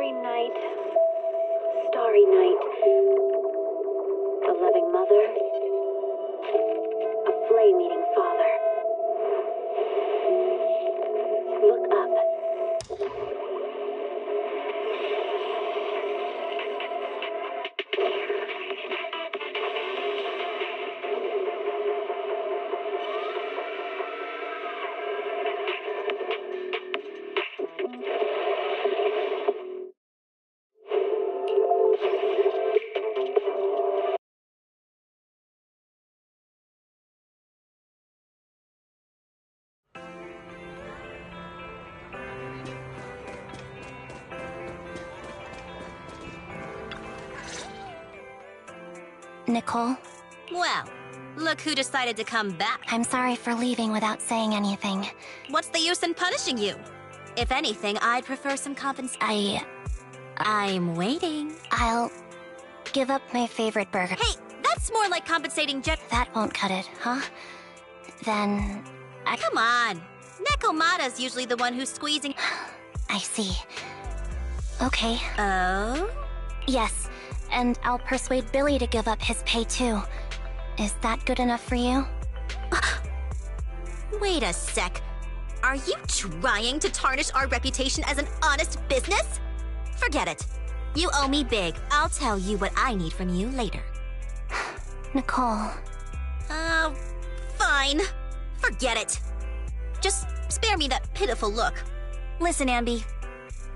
starry night, starry night. A loving mother, a flame-eating father. Look up. Nicole? Well, look who decided to come back. I'm sorry for leaving without saying anything. What's the use in punishing you? If anything, I'd prefer some compensation. I'm waiting. I'll give up my favorite burger. Hey, that's more like compensating That won't cut it, huh? Then... Come on. Nekomata's usually the one who's squeezing... I see. Okay. Oh? Yes, and I'll persuade Billy to give up his pay too. Is that good enough for you? Wait a sec. Are you trying to tarnish our reputation as an honest business? Forget it. You owe me big. I'll tell you what I need from you later. Nicole... Fine. Forget it. Just spare me that pitiful look. Listen, Ambi.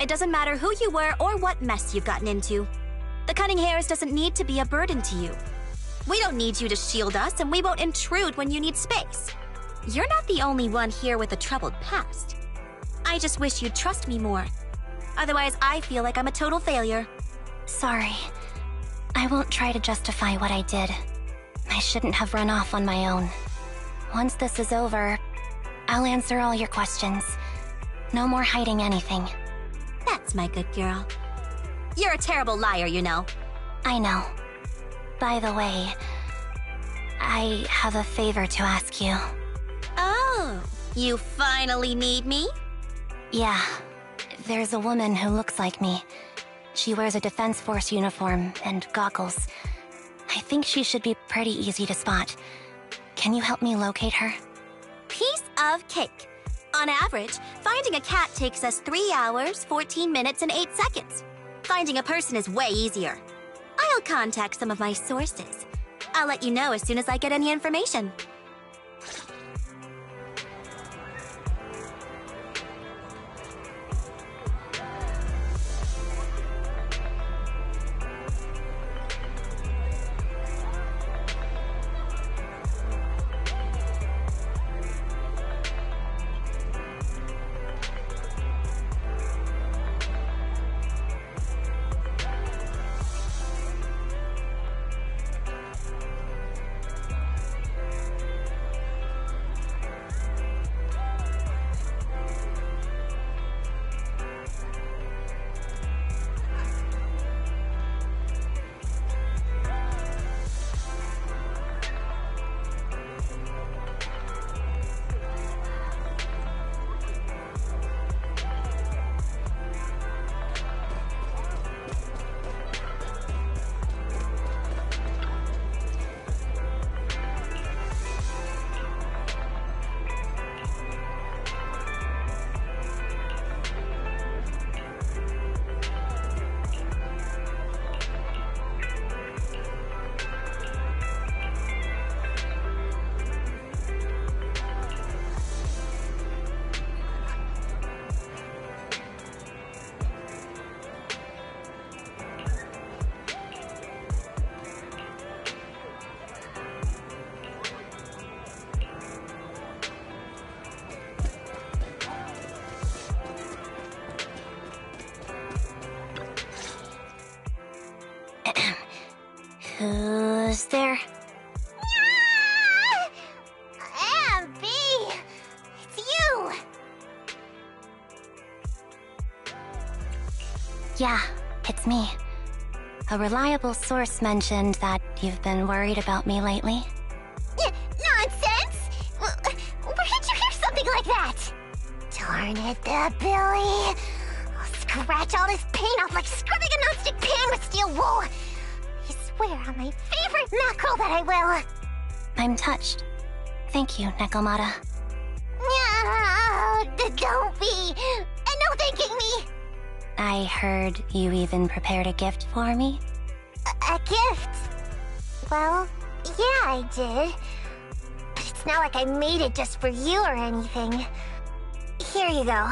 It doesn't matter who you were or what mess you've gotten into. The cutting hairs doesn't need to be a burden to you. We don't need you to shield us, and we won't intrude when you need space. You're not the only one here with a troubled past. I just wish you'd trust me more. Otherwise, I feel like I'm a total failure. Sorry. I won't try to justify what I did. I shouldn't have run off on my own. Once this is over, I'll answer all your questions. No more hiding anything. That's my good girl. You're a terrible liar, you know. I know. By the way, I have a favor to ask you. Oh, you finally need me? Yeah. There's a woman who looks like me. She wears a Defense Force uniform and goggles. I think she should be pretty easy to spot. Can you help me locate her? Piece of cake. On average, finding a cat takes us 3 hours, 14 minutes, and 8 seconds. Finding a person is way easier. I'll contact some of my sources. I'll let you know as soon as I get any information. Who's there? Ambi! It's you! Yeah, it's me. A reliable source mentioned that you've been worried about me lately. Nonsense! Where did you hear something like that? Darn it, Billy. I'll scratch all this paint off like scrubbing a nonstick pan with steel wool. I swear on my favorite mackerel that I will. I'm touched. Thank you, Nekomata. Don't be. No thanking me. I heard you even prepared a gift for me? A gift? Well, yeah, I did. But it's not like I made it just for you or anything. Here you go.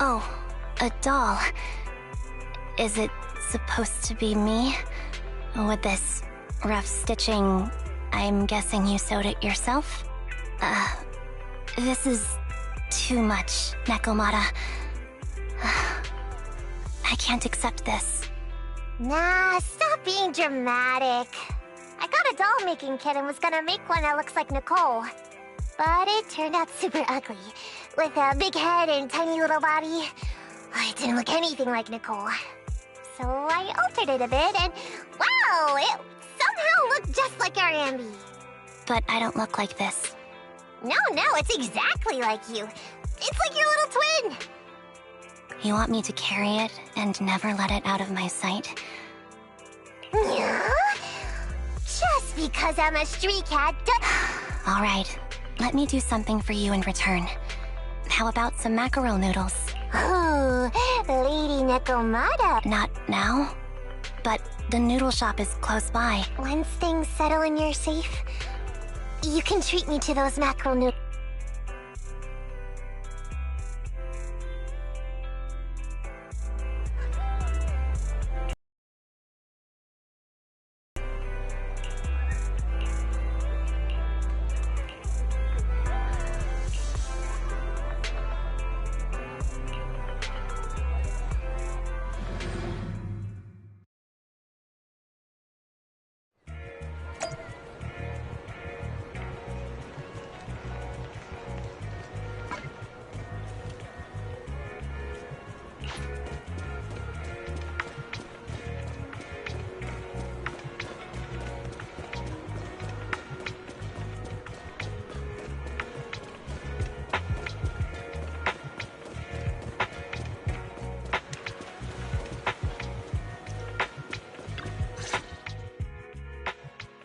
Oh, a doll. Is it supposed to be me? With this rough stitching, I'm guessing you sewed it yourself? This is too much, Nekomata. I can't accept this. Nah, stop being dramatic. I got a doll-making kit and was gonna make one that looks like Nicole. But it turned out super ugly, with a big head and tiny little body. It didn't look anything like Nicole. So I altered it a bit and, wow, it somehow looked just like our Ambi. But I don't look like this. No, it's exactly like you. It's like your little twin. You want me to carry it and never let it out of my sight? Yeah? Just because I'm a street cat All right, let me do something for you in return. How about some mackerel noodles? Ooh, Lady Nekomata. Not now, but the noodle shop is close by. Once things settle and you're safe, you can treat me to those mackerel noodles.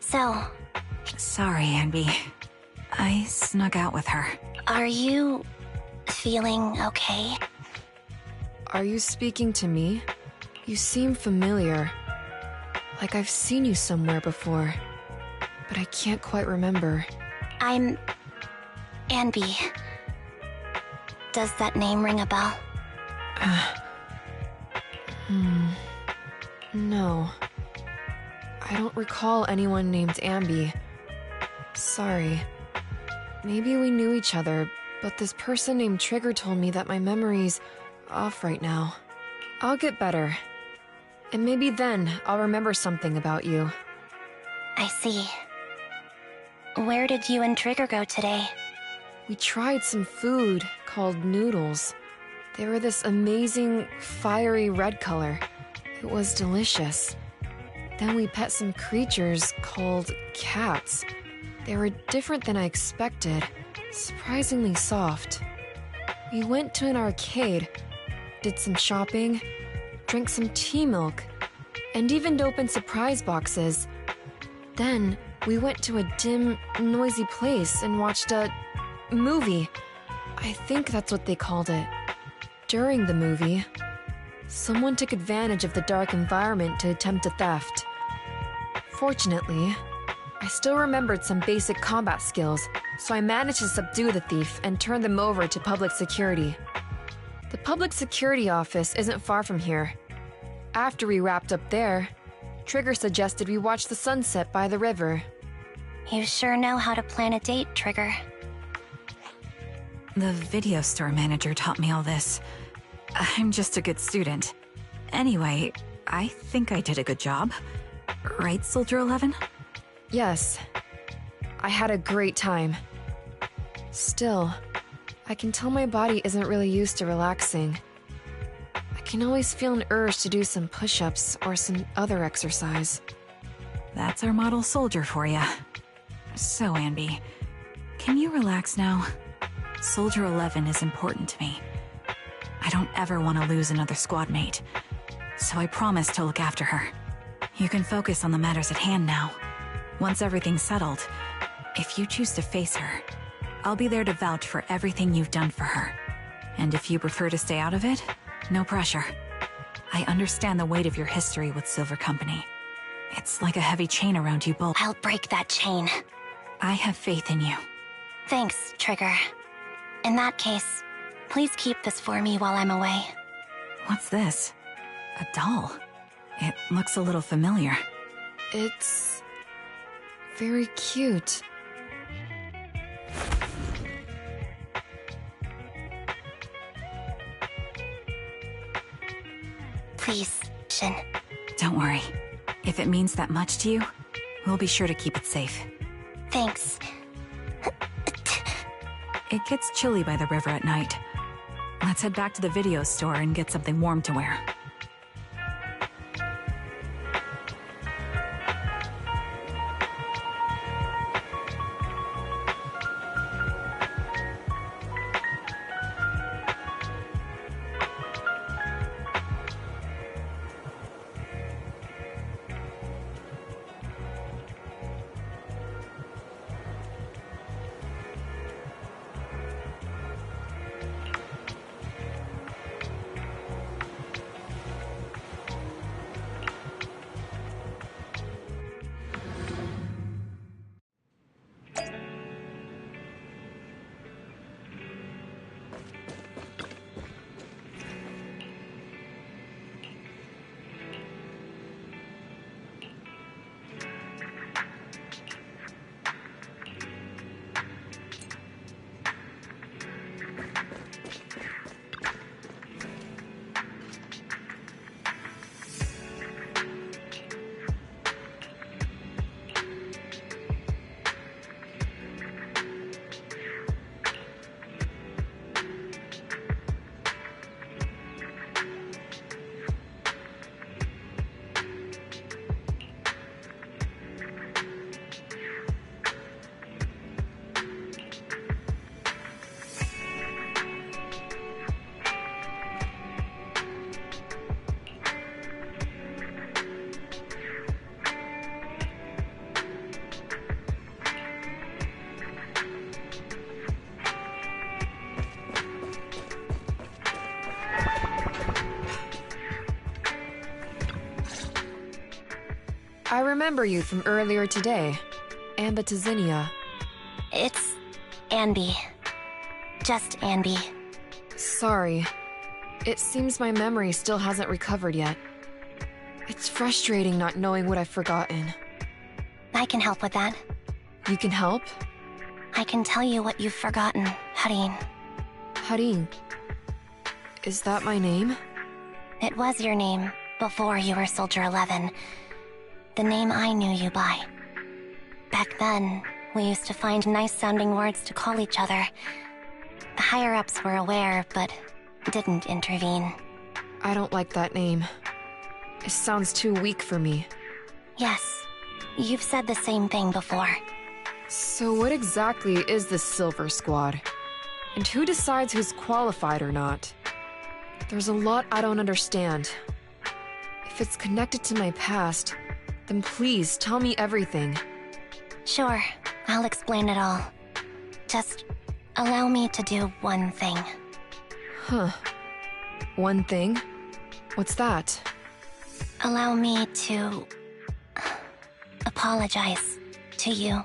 So, Sorry, Ambi. I snuck out with her. are you feeling okay? Are you speaking to me? You seem familiar. Like I've seen you somewhere before. But I can't quite remember. I'm Anby. Does that name ring a bell? No. I don't recall anyone named Ambi. Sorry. Maybe we knew each other, but this person named Trigger told me that my memory's off right now. I'll get better. And maybe then I'll remember something about you. I see. Where did you and Trigger go today? We tried some food called noodles. They were this amazing, fiery red color. It was delicious. Then we pet some creatures called cats. They were different than I expected, surprisingly soft. We went to an arcade, did some shopping, drank some tea milk, and even opened surprise boxes. Then we went to a dim, noisy place and watched a movie. I think that's what they called it. During the movie, someone took advantage of the dark environment to attempt a theft. Fortunately, I still remembered some basic combat skills, so I managed to subdue the thief and turn them over to public security. The public security office isn't far from here. After we wrapped up there, Trigger suggested we watch the sunset by the river. You sure know how to plan a date, Trigger. The video store manager taught me all this. I'm just a good student. Anyway, I think I did a good job. Right, Soldier 11? Yes. I had a great time. Still, I can tell my body isn't really used to relaxing. I can always feel an urge to do some push-ups or some other exercise. That's our model soldier for ya. So, Anby, can you relax now? Soldier 11 is important to me. I don't ever want to lose another squad mate, so I promise to look after her. You can focus on the matters at hand now. Once everything's settled, if you choose to face her, I'll be there to vouch for everything you've done for her. And if you prefer to stay out of it, no pressure. I understand the weight of your history with Silver Company. It's like a heavy chain around you both. I'll break that chain. I have faith in you. Thanks, Trigger. In that case, please keep this for me while I'm away. What's this? A doll? It looks a little familiar. It's very cute. Please, Shin. Don't worry. If it means that much to you, we'll be sure to keep it safe. Thanks. It gets chilly by the river at night. Let's head back to the video store and get something warm to wear. I remember you from earlier today. Amba Tazinia. It's Anby. Just Anby. Sorry. It seems my memory still hasn't recovered yet. It's frustrating not knowing what I've forgotten. I can help with that. You can help? I can tell you what you've forgotten, Harin. Harin. Is that my name? It was your name before you were Soldier 11. The name I knew you by. Back then, we used to find nice-sounding words to call each other. The higher-ups were aware, but didn't intervene. I don't like that name. It sounds too weak for me. Yes, you've said the same thing before. So what exactly is this Silver Squad? And who decides who's qualified or not? There's a lot I don't understand. If it's connected to my past, then please tell me everything. Sure, I'll explain it all. Just allow me to do one thing. Huh. One thing? What's that? Allow me to apologize to you.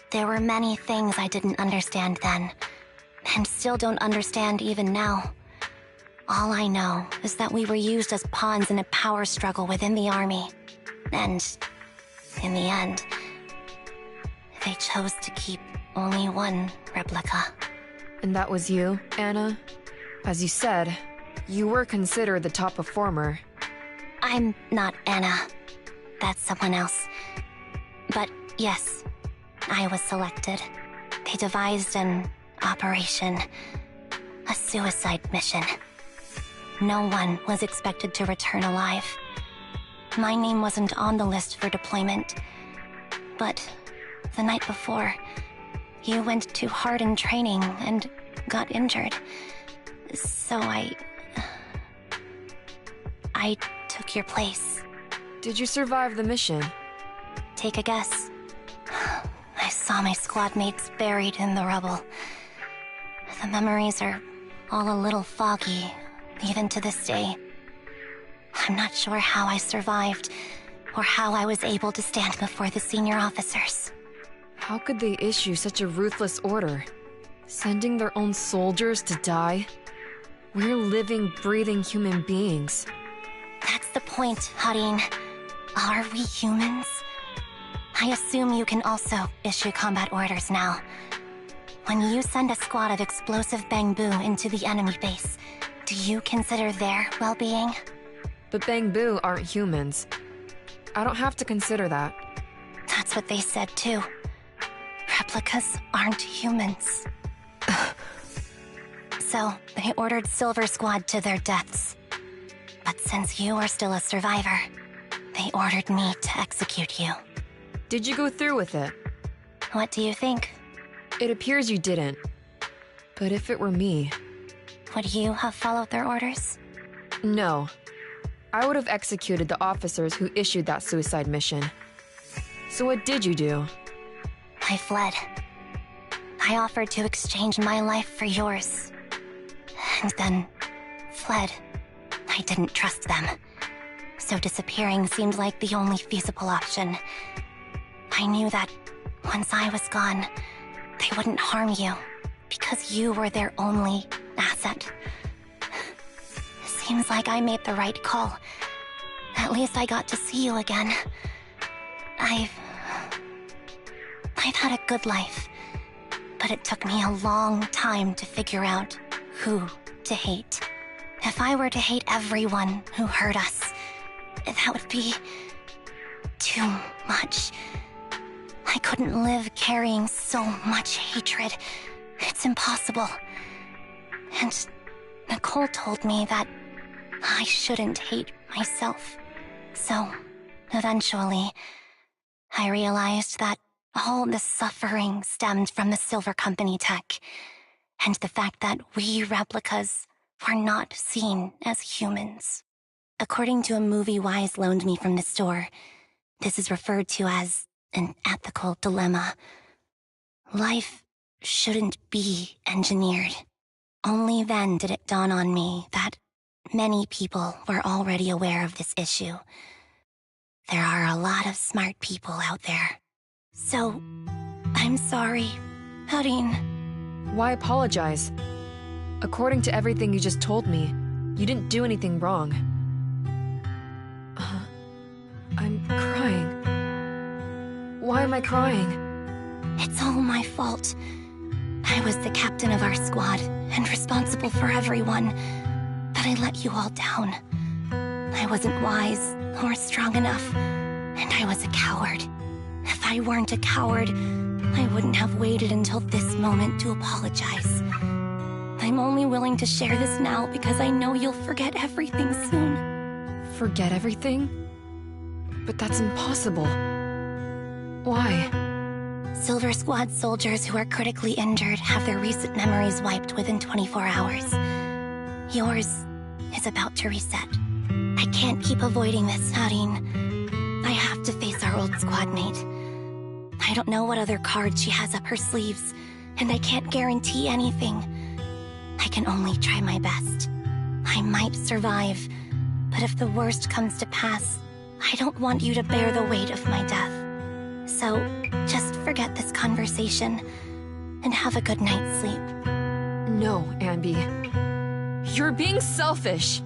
There were many things I didn't understand then, and still don't understand even now. All I know is that we were used as pawns in a power struggle within the army. And, in the end, they chose to keep only one replica. And that was you, Anna? As you said, you were considered the top performer. I'm not Anna. That's someone else. But yes, I was selected. They devised an operation. A suicide mission. no one was expected to return alive. My name wasn't on the list for deployment, but the night before, you went too hard in training and got injured. So I took your place. Did you survive the mission? Take a guess. I saw my squad mates buried in the rubble. The memories are all a little foggy, even to this day. I'm not sure how I survived, or how I was able to stand before the senior officers. How could they issue such a ruthless order? Sending their own soldiers to die? We're living, breathing human beings. That's the point, Harin. Are we humans? I assume you can also issue combat orders now. When you send a squad of explosive Bangbu into the enemy base, do you consider their well-being? But Bangbu aren't humans. I don't have to consider that. That's what they said too. Replicas aren't humans. So, they ordered Silver Squad to their deaths. But since you are still a survivor, they ordered me to execute you. Did you go through with it? What do you think? It appears you didn't. But if it were me... Would you have followed their orders? No. I would have executed the officers who issued that suicide mission. So what did you do? I fled. I offered to exchange my life for yours. And then fled. I didn't trust them. So disappearing seemed like the only feasible option. I knew that once I was gone, they wouldn't harm you, because you were their only asset. Seems like I made the right call. At least I got to see you again. I've had a good life, but it took me a long time to figure out who to hate. If I were to hate everyone who hurt us, that would be too much. I couldn't live carrying so much hatred. It's impossible. And Nicole told me that I shouldn't hate myself. So, eventually, I realized that all the suffering stemmed from the Silver Company tech, and the fact that we replicas were not seen as humans. According to a movie Wise loaned me from the store, this is referred to as an ethical dilemma. Life shouldn't be engineered. Only then did it dawn on me that many people were already aware of this issue. There are a lot of smart people out there. So, I'm sorry, Harin. Why apologize? According to everything you just told me, you didn't do anything wrong. I'm crying. Why am I crying? It's all my fault. I was the captain of our squad and responsible for everyone, but I let you all down. I wasn't wise or strong enough, and I was a coward. If I weren't a coward, I wouldn't have waited until this moment to apologize. I'm only willing to share this now because I know you'll forget everything soon. Forget everything? But that's impossible. Why? Silver Squad soldiers who are critically injured have their recent memories wiped within 24 hours. Yours is about to reset. I can't keep avoiding this, Harin. I have to face our old squad mate. I don't know what other cards she has up her sleeves, and I can't guarantee anything. I can only try my best. I might survive, but if the worst comes to pass, I don't want you to bear the weight of my death. So, just forget this conversation, and have a good night's sleep. No, Anby. You're being selfish.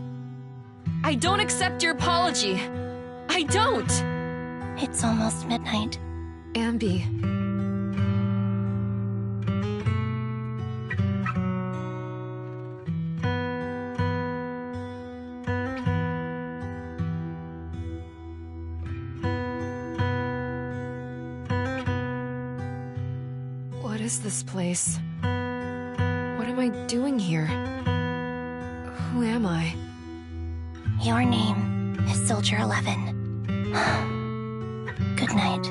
I don't accept your apology. I don't! It's almost midnight. Anby. What is this place? What am I doing here? Who am I? Your name is Soldier 11. Good night.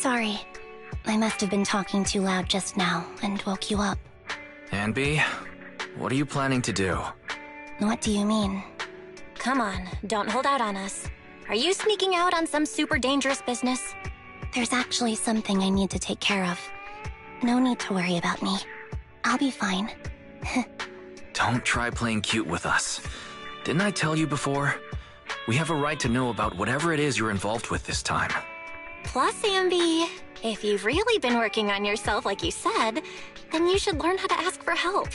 Sorry. I must have been talking too loud just now and woke you up. Anby, what are you planning to do? What do you mean? Come on, don't hold out on us. Are you sneaking out on some super dangerous business? There's actually something I need to take care of. No need to worry about me. I'll be fine. Don't try playing cute with us. Didn't I tell you before? We have a right to know about whatever it is you're involved with this time. Plus, Anby, if you've really been working on yourself like you said, then you should learn how to ask for help.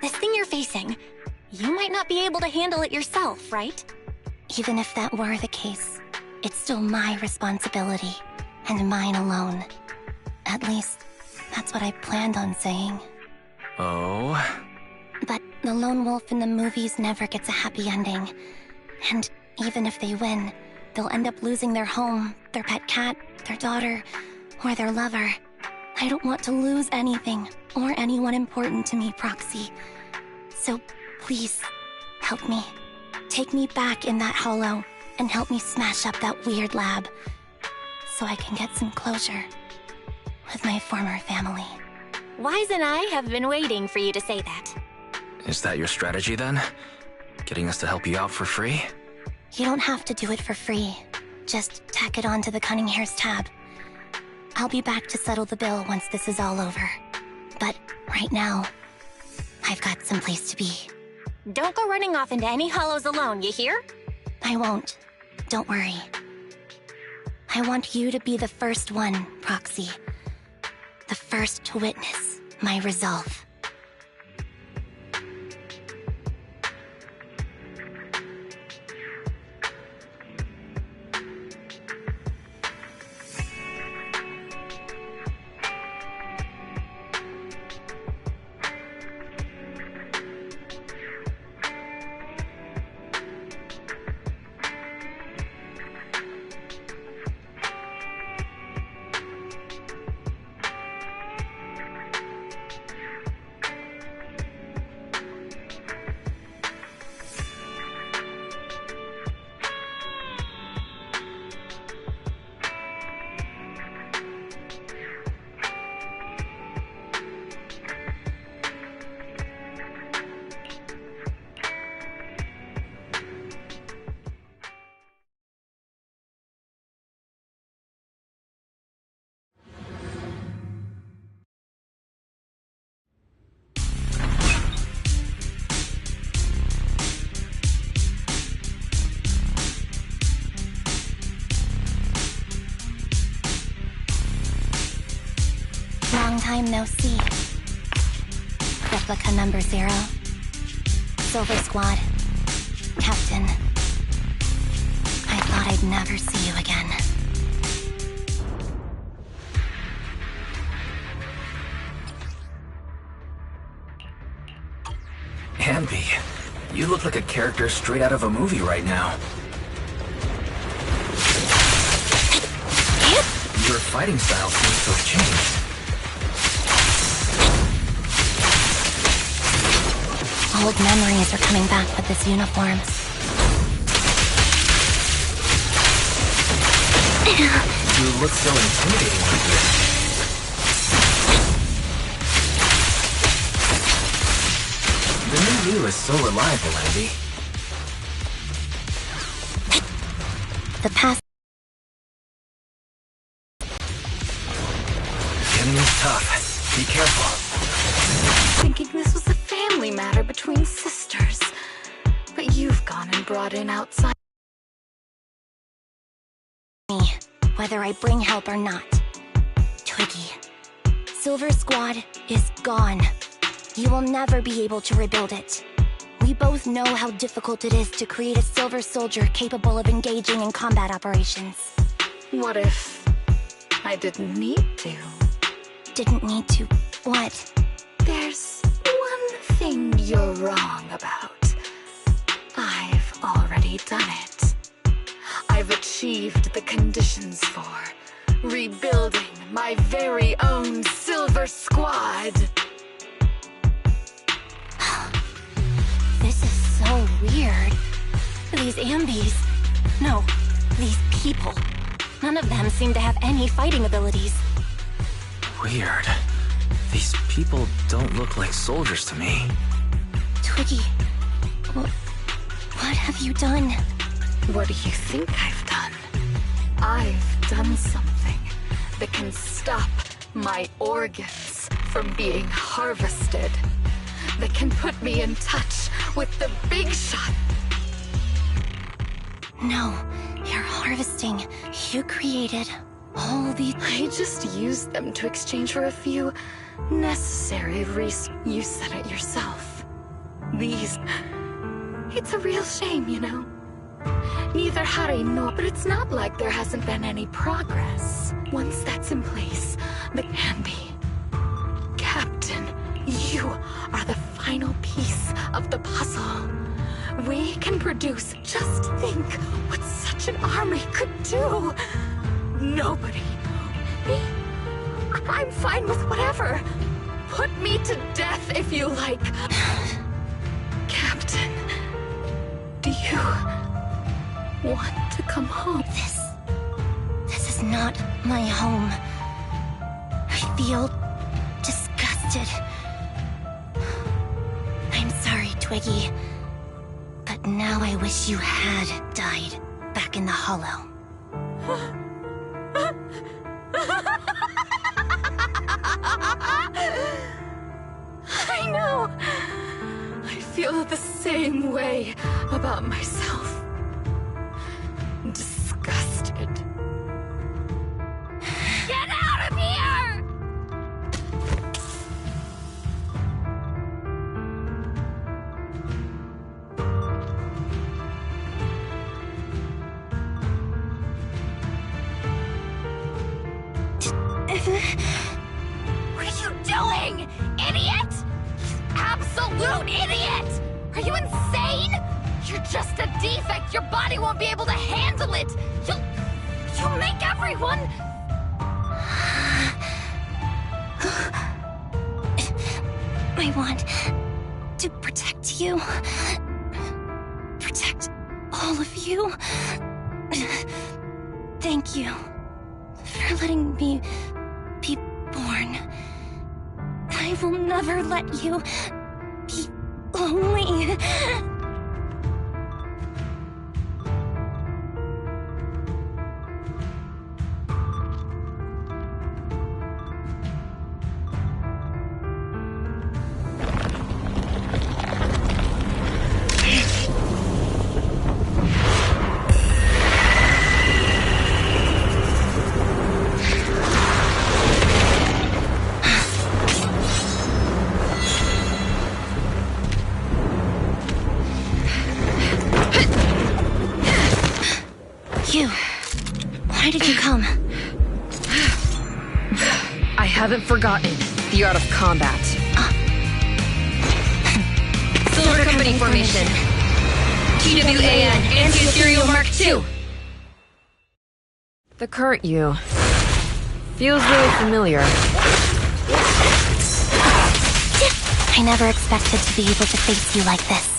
This thing you're facing, you might not be able to handle it yourself, right? Even if that were the case, it's still my responsibility, and mine alone. At least, that's what I planned on saying. Oh? But the lone wolf in the movies never gets a happy ending. And even if they win, they'll end up losing their home, their pet cat, their daughter, or their lover. I don't want to lose anything, or anyone important to me, Proxy. So, please, help me. Take me back in that hollow, and help me smash up that weird lab, so I can get some closure with my former family. Wise and I have been waiting for you to say that. Is that your strategy then? Getting us to help you out for free? You don't have to do it for free. Just tack it onto the Cunning Hair's tab. I'll be back to settle the bill once this is all over. But right now, I've got someplace to be. Don't go running off into any hollows alone, you hear? I won't. Don't worry. I want you to be the first one, Proxy. The first to witness my resolve. Long time no see. Replica number 0. Silver Squad. Captain. I thought I'd never see you again. Anby, you look like a character straight out of a movie right now. Your fighting style seems to have changed. Old memories are coming back with this uniform. You look so intimidating like this. The new you is so reliable, Anby. The past. The enemy's tough. Be careful. Thinking this was a family matter between sisters. But you've gone and brought in outside. Me, whether I bring help or not. Twiggy. Silver Squad is gone. You will never be able to rebuild it. We both know how difficult it is to create a Silver Soldier capable of engaging in combat operations. What if I didn't need to? Didn't need to. What? There's one thing you're wrong about. I've already done it. I've achieved the conditions for rebuilding my very own Silver Squad. This is so weird. These Ambys. No, these people. None of them seem to have any fighting abilities. Weird. These people don't look like soldiers to me. Twiggy, what have you done? What do you think I've done? I've done something that can stop my organs from being harvested. That can put me in touch with the big shot. No, you're harvesting. You created all these... I just used them to exchange for a few necessary resources. You said it yourself. These... It's a real shame, you know? Neither Harry nor... But it's not like there hasn't been any progress. Once that's in place, the Anby... Captain, you are the final piece of the puzzle. We can produce... Just think what such an army could do. Nobody. Me? I'm fine with whatever. Put me to death if you like. Captain, do you want to come home? This is not my home. I feel disgusted. I'm sorry, Twiggy. But now I wish you had died back in the Hollow. I know. I feel the same way about myself. Disgusted. Get out of here! What are you doing, idiot? Absolute idiot! Are you insane? You're just a defect. Your body won't be able to handle it. You'll make everyone... I want to protect you. Protect all of you. Thank you for letting me be born. I will never let you be lonely. Why did you come? I haven't forgotten the art of combat. Silver Company formation. TWAN, Anti-Ethereal Mark II. The current you feels really familiar. I never expected to be able to face you like this.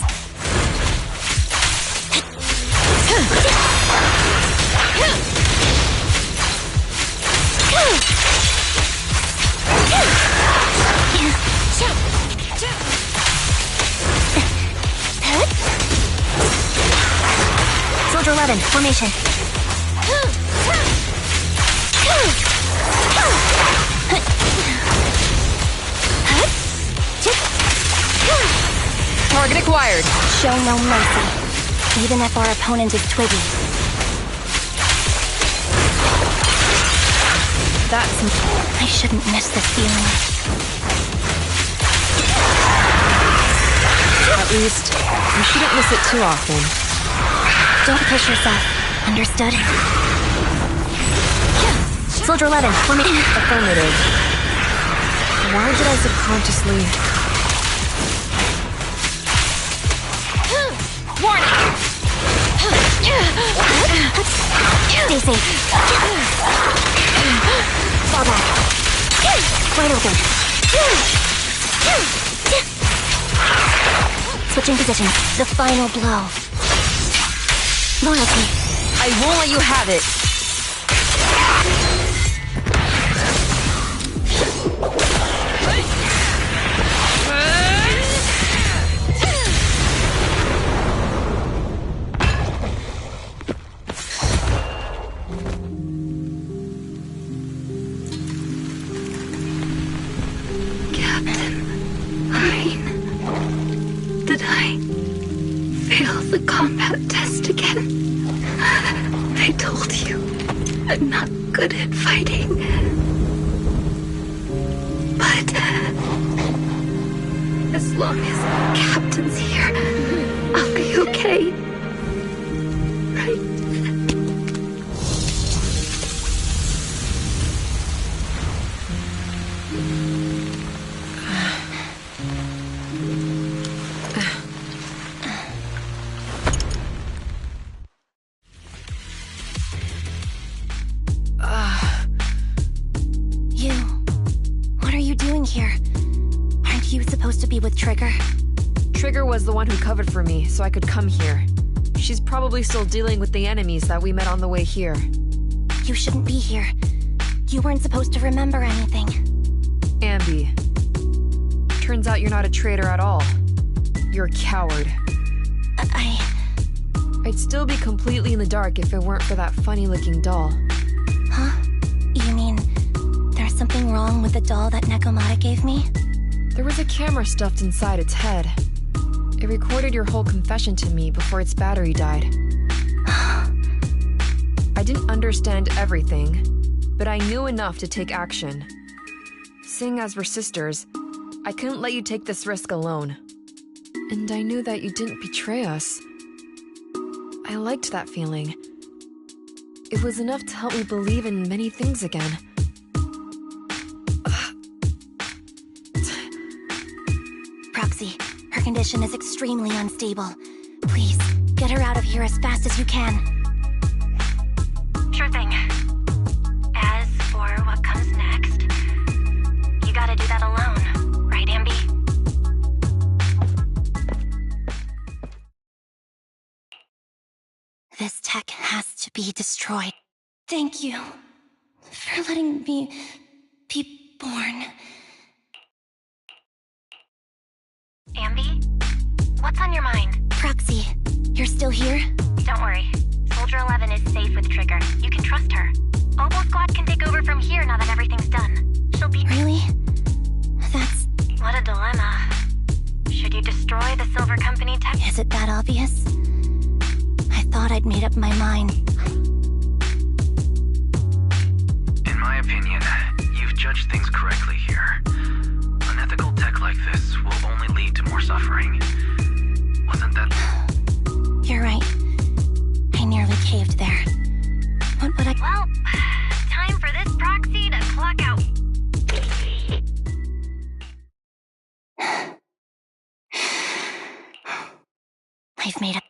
Soldier 11, formation. Target acquired. Show no mercy, even if our opponent is Twiggy. I shouldn't miss this feeling. At least, you shouldn't miss it too often. Don't push yourself. Understood? Soldier 11, formation. Affirmative. Why did I subconsciously... Warning! Stay safe. Fall back. Wide open. Switching positions. The final blow. Loyalty. I won't let you have it. Did I fail the combat test again? They told you I'm not good at fighting. But as long as Captain's here, I'll be okay. Right? You. What are you doing here? Aren't you supposed to be with Trigger? Trigger was the one who covered for me, so I could come here. She's probably still dealing with the enemies that we met on the way here. You shouldn't be here. You weren't supposed to remember anything. Ambi. Turns out you're not a traitor at all. You're a coward. I'd still be completely in the dark if it weren't for that funny-looking doll. Huh? You mean there's something wrong with the doll that Nekomata gave me? There was a camera stuffed inside its head. It recorded your whole confession to me before its battery died. I didn't understand everything, but I knew enough to take action. Seeing as we're sisters, I couldn't let you take this risk alone. And I knew that you didn't betray us. I liked that feeling. It was enough to help me believe in many things again. Proxy, her condition is extremely unstable. Please, get her out of here as fast as you can. Sure thing. As for what comes next, you gotta do that alone, right, Ambi? This tech has to be destroyed. Thank you for letting me be born. Ambi? What's on your mind? Proxy, you're still here? Don't worry. Soldier 11 is safe with Trigger. You can trust her. Obo Squad can take over from here now that everything's done. She'll be— Really? That's... What a dilemma. Should you destroy the Silver Company tech? Is it that obvious? I thought I'd made up my mind. In my opinion, you've judged things correctly here. Unethical tech like this will only lead to more suffering. Wasn't that... You're right. I nearly caved there. But I... Well, time for this proxy to clock out. I've made up.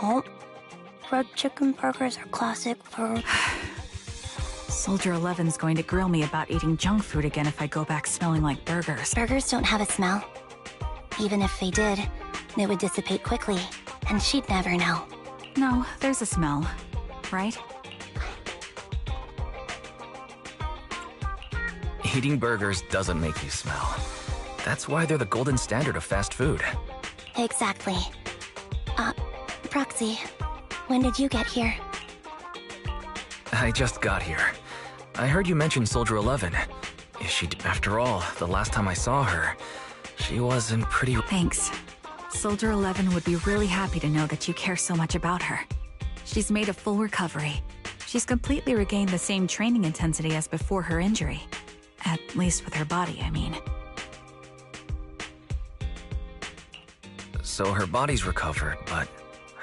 Oh, red chicken burgers are classic for... Soldier 11's going to grill me about eating junk food again if I go back smelling like burgers. Burgers don't have a smell. Even if they did, it would dissipate quickly, and she'd never know. No, there's a smell, right? Eating burgers doesn't make you smell. That's why they're the golden standard of fast food. Exactly. Proxy, when did you get here? I just got here. I heard you mention Soldier 11. Is she... After all, the last time I saw her, she wasn't pretty... Thanks. Soldier 11 would be really happy to know that you care so much about her. She's made a full recovery. She's completely regained the same training intensity as before her injury. At least with her body, I mean. So her body's recovered, but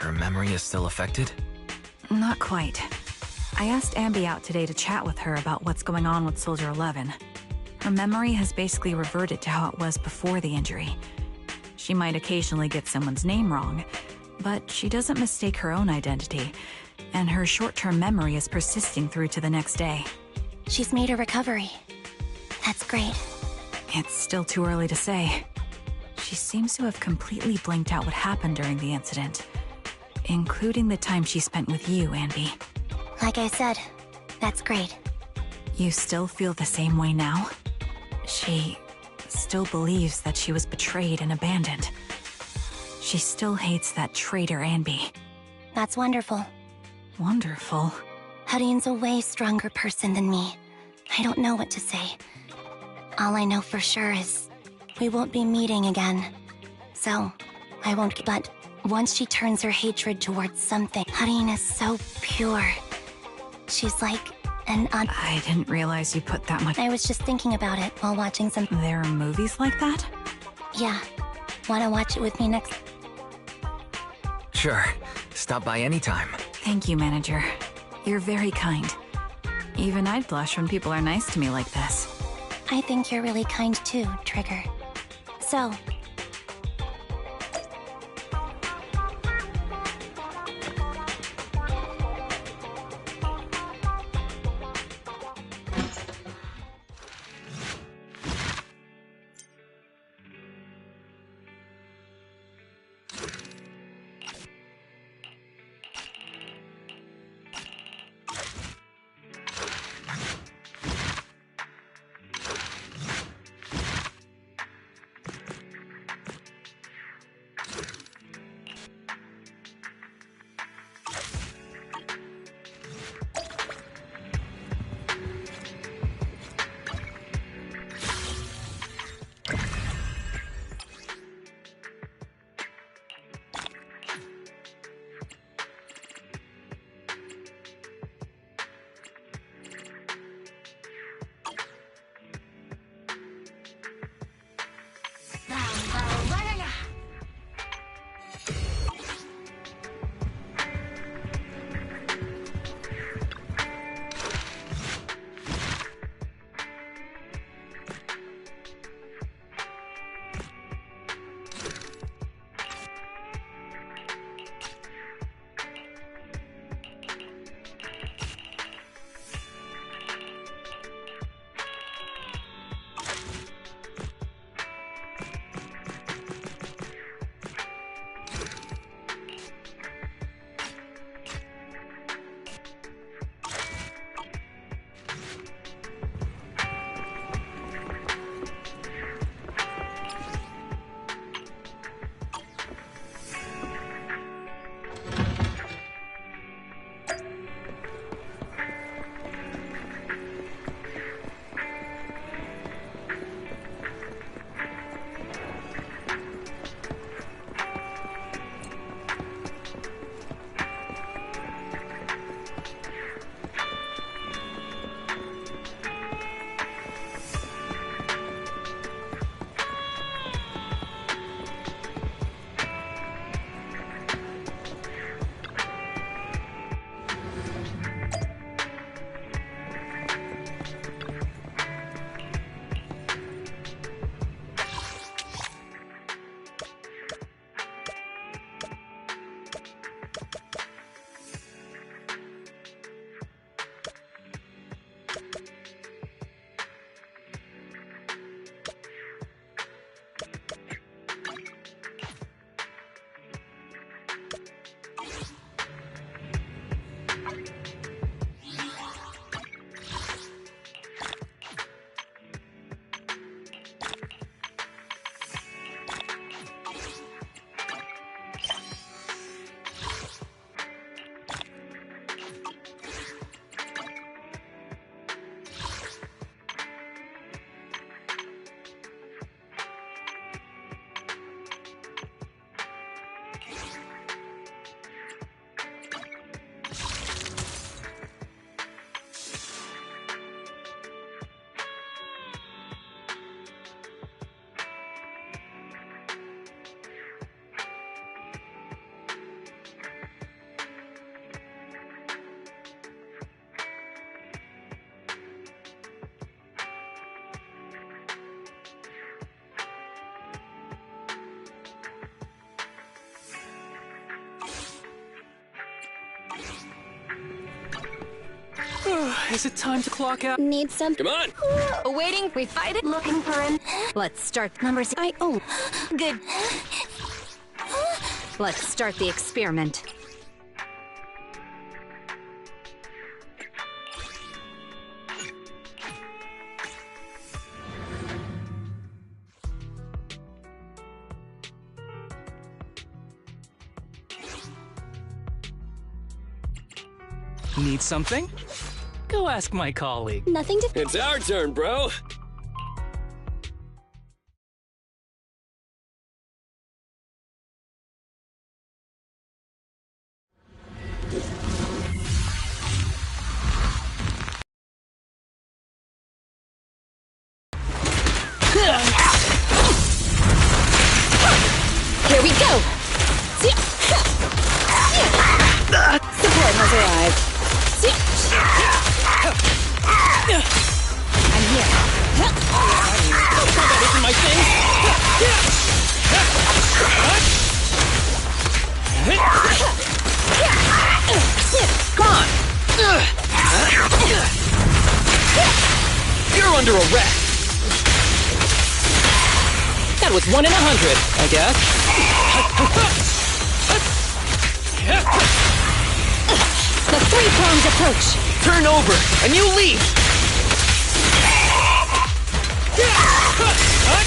her memory is still affected? Not quite. I asked Ambi out today to chat with her about what's going on with Soldier 11. Her memory has basically reverted to how it was before the injury. She might occasionally get someone's name wrong, but she doesn't mistake her own identity, and her short-term memory is persisting through to the next day. She's made a recovery. That's great. It's still too early to say. She seems to have completely blanked out what happened during the incident, including the time she spent with you, Ambi. Like I said, that's great. You still feel the same way now? She still believes that she was betrayed and abandoned. She still hates that traitor Ambi. That's wonderful. Wonderful? Hadine's a way stronger person than me. I don't know what to say. All I know for sure is we won't be meeting again. So, I won't, but once she turns her hatred towards something, Hadine is so pure. She's like an I didn't realize you put that much... I was just thinking about it while watching some... There are movies like that? Yeah. Wanna watch it with me next? Sure. Stop by anytime. Thank you, Manager. You're very kind. Even I'd blush when people are nice to me like this. I think you're really kind too, Trigger. So... Is it time to clock out? Need some? Come on! Awaiting, we fight it. Looking for him. Let's start numbers. Good. Let's start the experiment. Need something? Go ask my colleague. Nothing to. It's our turn, bro! Here we go! Support has arrived. I'm here. That isn't my thing! Come on! You're under arrest! That was 1 in 100, I guess. The three-pronged approach. Turn over, and you leave!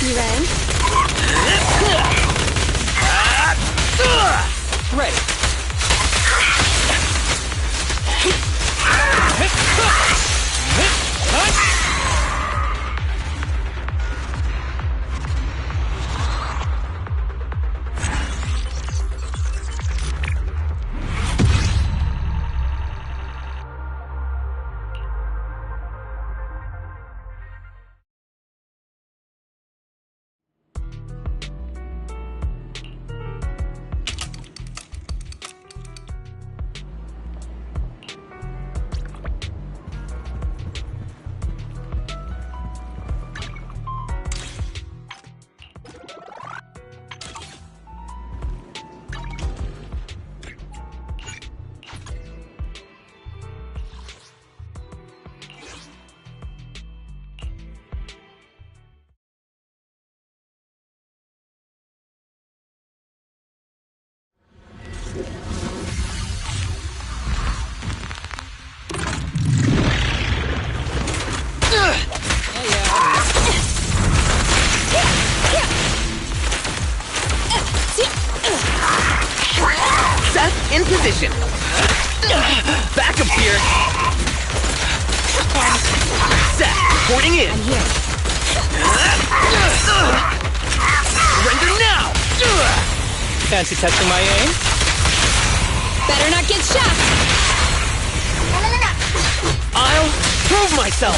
You ready? Ready. In position. Backup here. Set. Reporting in. I'm here. Surrender now. Fancy testing my aim? Better not get shot. I'll prove myself.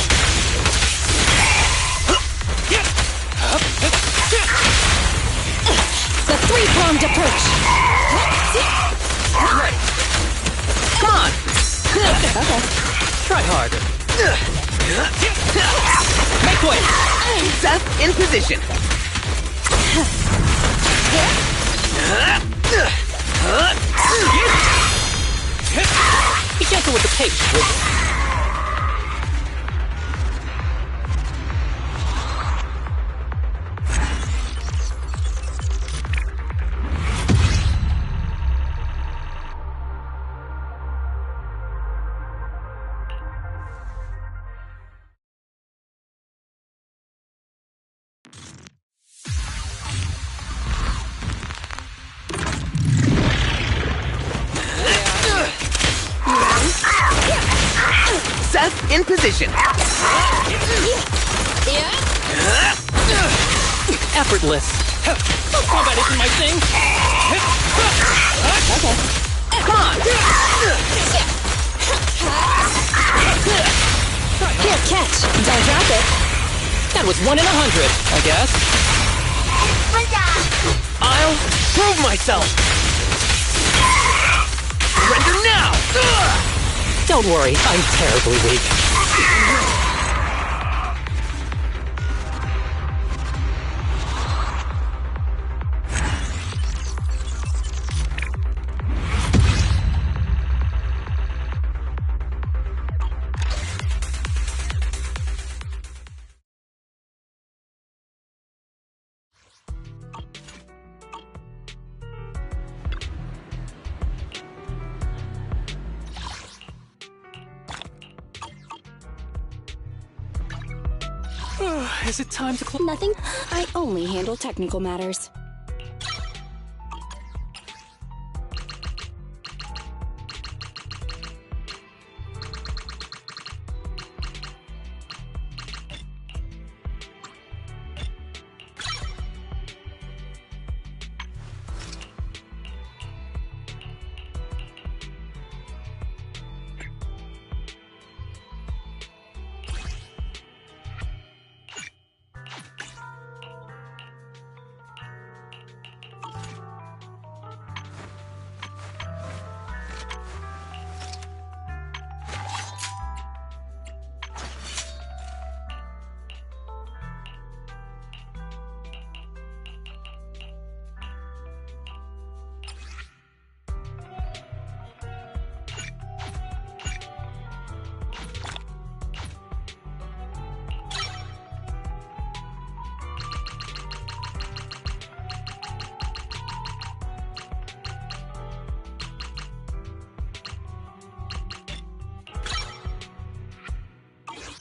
The three-pronged approach. Ready. Come on. Okay. Try harder. Make way! Seth in position. Be gentle with the pace, would you? Seth in position. Effortless. Combat isn't my thing. Okay. Come on. Here, catch. Don't drop it. That was 1 in 100, I guess. I'll prove myself. Surrender now. Don't worry, I'm terribly weak. Is it time to close? Nothing. I only handle technical matters.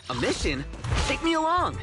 A mission? Take me along!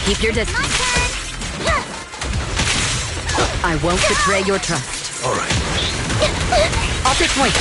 Keep your distance. I won't betray your trust. All right. I'll take point.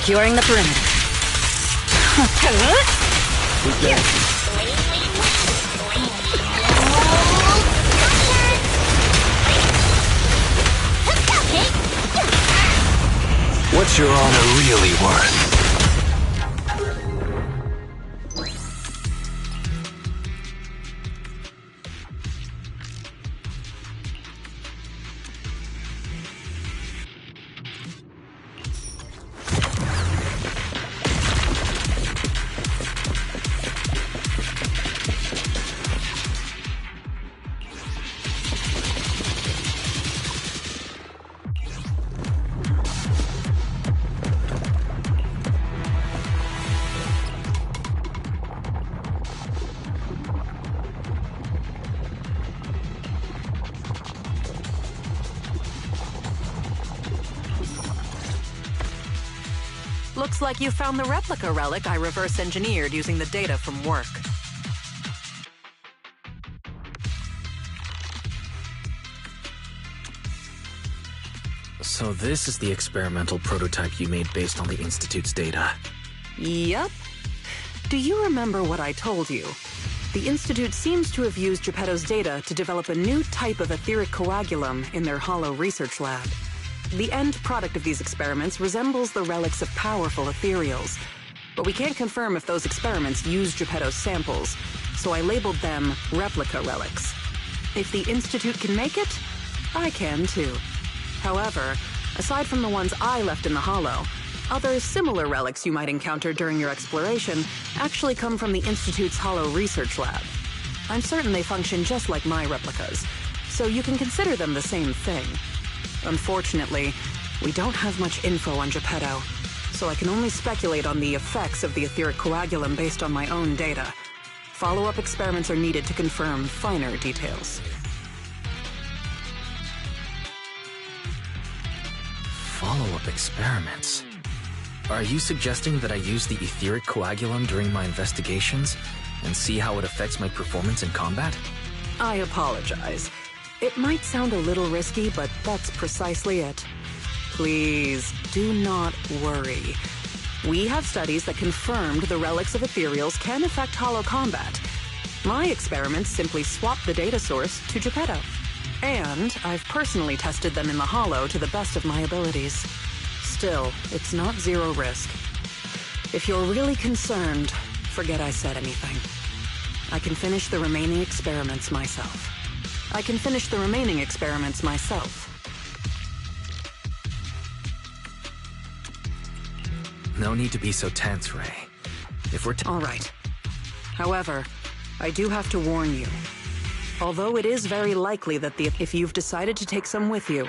Securing the perimeter. What's your honor really worth? Looks like you found the replica relic I reverse engineered using the data from work. So this is the experimental prototype you made based on the Institute's data. Yep. Do you remember what I told you? The Institute seems to have used Geppetto's data to develop a new type of etheric coagulum in their hollow research lab. The end product of these experiments resembles the relics of powerful ethereals, but we can't confirm if those experiments use Geppetto's samples, so I labeled them replica relics. If the Institute can make it, I can too. However, aside from the ones I left in the hollow, other similar relics you might encounter during your exploration actually come from the Institute's hollow research lab. I'm certain they function just like my replicas, so you can consider them the same thing. Unfortunately, we don't have much info on Geppetto, so I can only speculate on the effects of the etheric coagulum based on my own data. Follow-up experiments are needed to confirm finer details. Follow-up experiments? Are you suggesting that I use the etheric coagulum during my investigations and see how it affects my performance in combat? I apologize. It might sound a little risky, but that's precisely it. Please, do not worry. We have studies that confirmed the relics of ethereals can affect hollow combat. My experiments simply swap the data source to Geppetto. And I've personally tested them in the hollow to the best of my abilities. Still, it's not zero risk. If you're really concerned, forget I said anything. I can finish the remaining experiments myself. No need to be so tense, Ray. If we're all right. However, I do have to warn you. Although it is very likely that if you've decided to take some with you,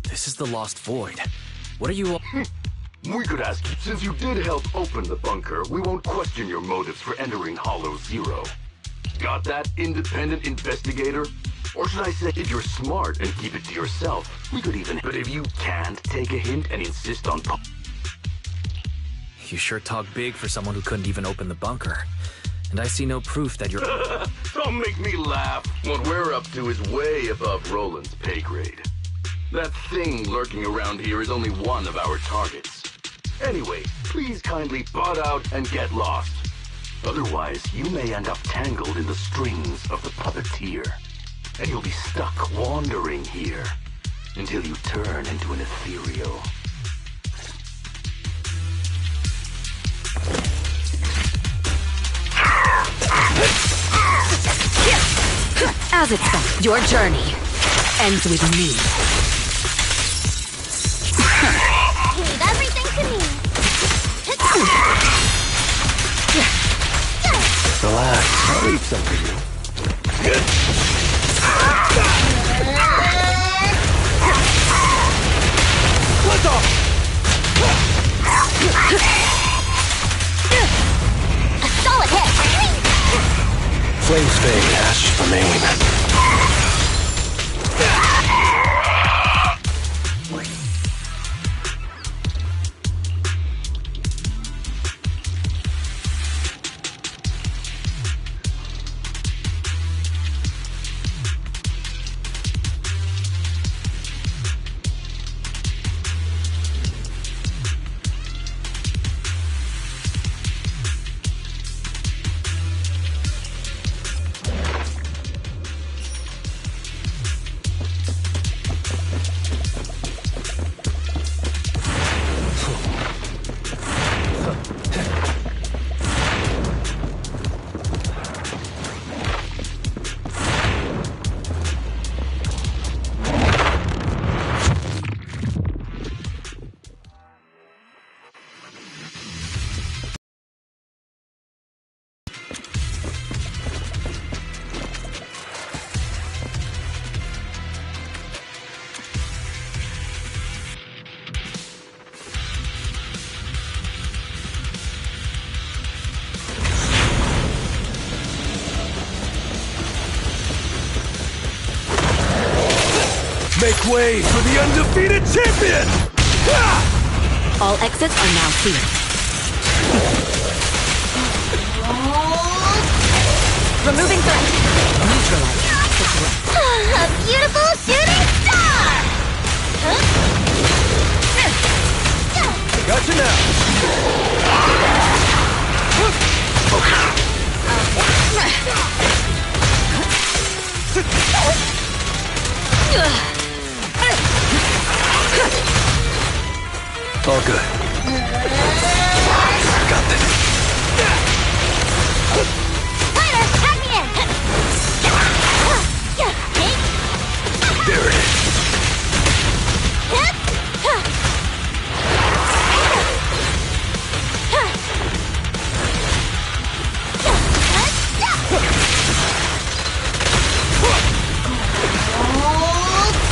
This is the Lost Void. What are you... We could ask you, since you did help open the bunker, we won't question your motives for entering Hollow Zero. Got that, independent investigator? Or should I say, if you're smart and keep it to yourself, we could even... But if you can't take a hint and insist on... You sure talk big for someone who couldn't even open the bunker. And I see no proof that you're... Don't make me laugh. What we're up to is way above Roland's pay grade. That thing lurking around here is only one of our targets. Anyway, please kindly butt out and get lost. Otherwise, you may end up tangled in the strings of the puppeteer. And you'll be stuck wandering here until you turn into an ethereal. As expected, your journey ends with me. Leave everything to me. Relax, I'll leave some for you. Let's off! A solid hit! Flames fade, ashes remain. Make way for the undefeated champion! All exits are now clear. Removing threat. Neutralize the threat. A beautiful shooting star! Gotcha now! All good. Got this. Fighter, tag me in! There it is.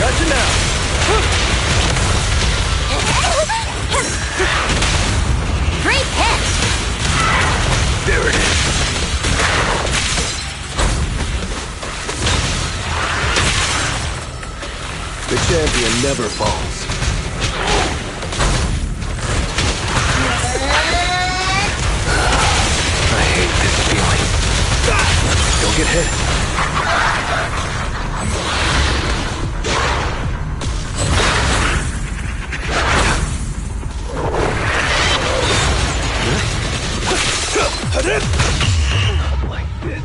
Gotcha now. Great hit! There it is. The champion never falls. I hate this feeling. Don't get hit. Not like this.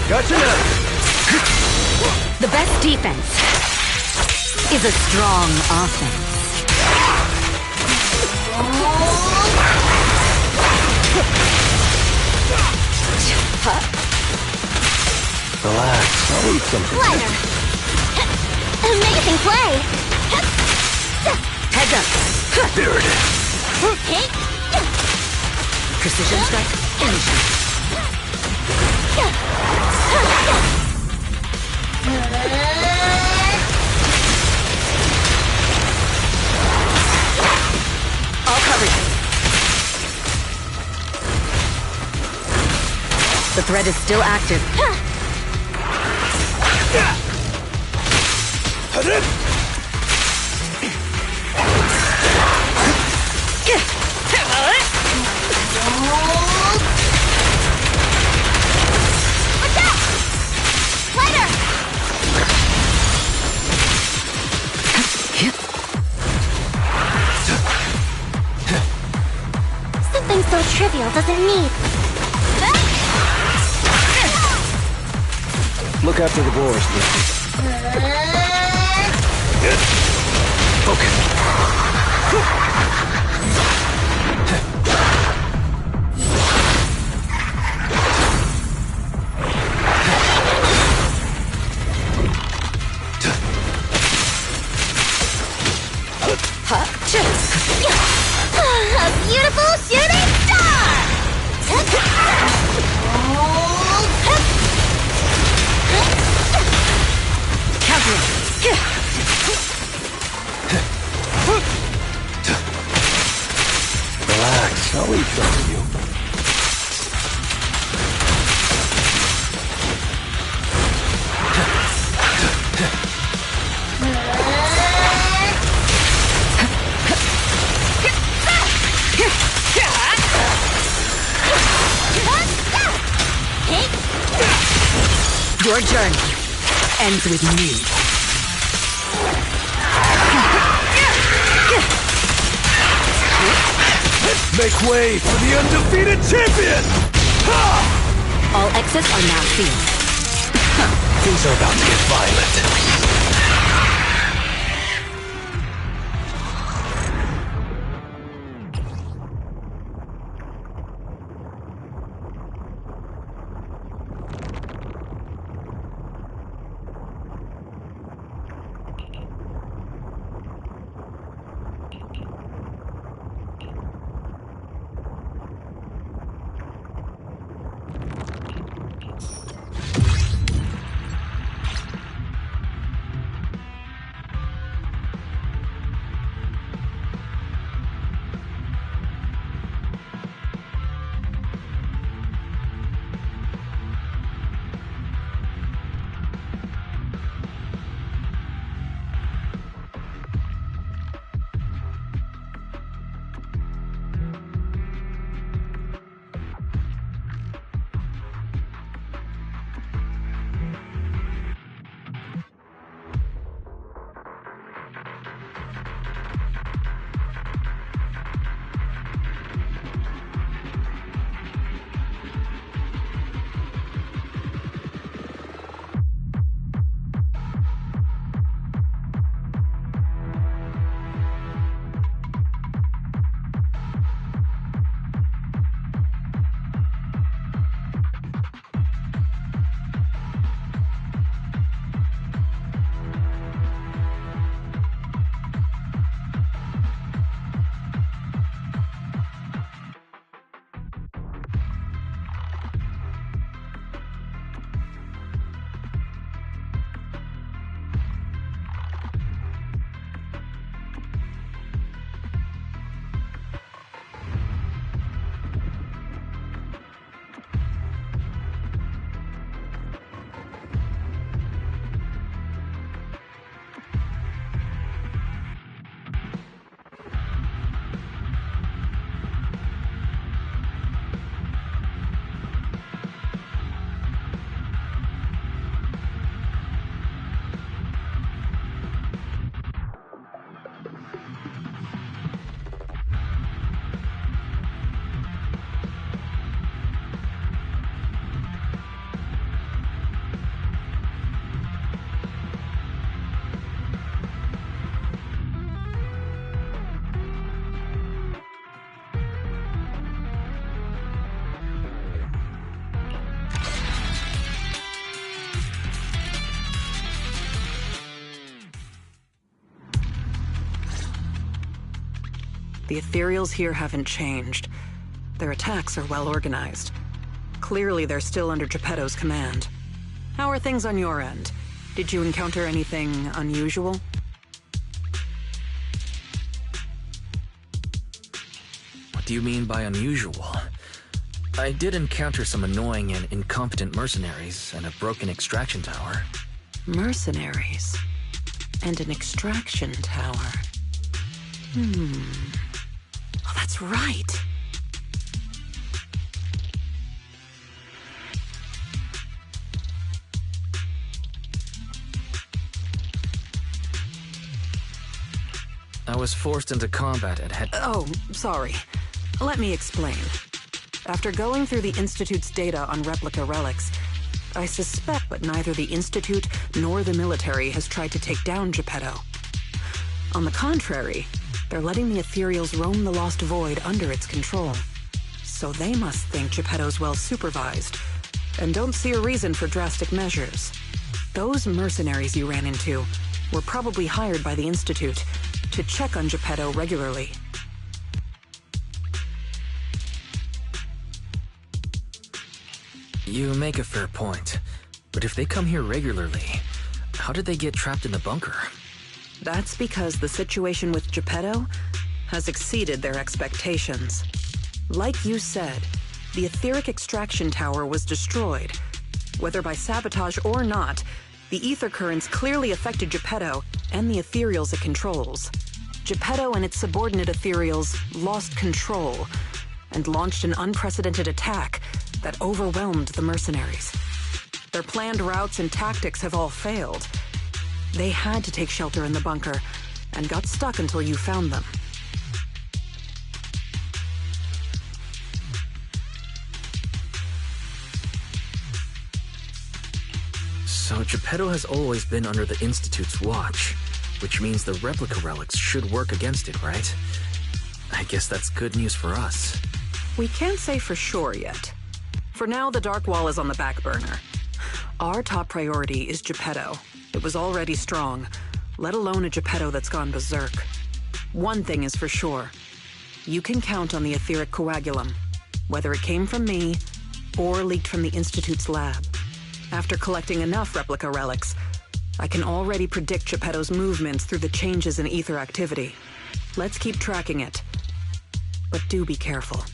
Gotcha now! The best defense is a strong offense. Relax, I'll eat something. Glider! Amazing play! Heads up. There it is. Precision strike, finish. All covered. The threat is still active. Something so trivial doesn't need. Look after the boars, please. Okay. A beautiful shooting star! Relax, I'll eat some of you. Your journey ends with me. Make way for the undefeated champion! All exits are now sealed. Things are about to get violent. The ethereals here haven't changed. Their attacks are well organized. Clearly, they're still under Geppetto's command. How are things on your end? Did you encounter anything unusual? What do you mean by unusual? I did encounter some annoying and incompetent mercenaries and a broken extraction tower. Mercenaries? And an extraction tower? Oh, that's right. I was forced into combat and had... Oh, sorry. Let me explain. After going through the Institute's data on replica relics, I suspect that neither the Institute nor the military has tried to take down Geppetto. On the contrary, they're letting the ethereals roam the Lost Void under its control. So they must think Geppetto's well supervised, and don't see a reason for drastic measures. Those mercenaries you ran into were probably hired by the Institute to check on Geppetto regularly. You make a fair point, but if they come here regularly, how did they get trapped in the bunker? That's because the situation with Geppetto has exceeded their expectations. Like you said, the etheric extraction tower was destroyed. Whether by sabotage or not, the ether currents clearly affected Geppetto and the ethereals it controls. Geppetto and its subordinate ethereals lost control and launched an unprecedented attack that overwhelmed the mercenaries. Their planned routes and tactics have all failed. They had to take shelter in the bunker and got stuck until you found them. So Geppetto has always been under the Institute's watch, which means the replica relics should work against it, right? I guess that's good news for us. We can't say for sure yet. For now, the Dark Wall is on the back burner. Our top priority is Geppetto. It was already strong, let alone a Geppetto that's gone berserk. One thing is for sure. You can count on the etheric coagulum, whether it came from me or leaked from the Institute's lab. After collecting enough replica relics, I can already predict Geppetto's movements through the changes in ether activity. Let's keep tracking it. But do be careful.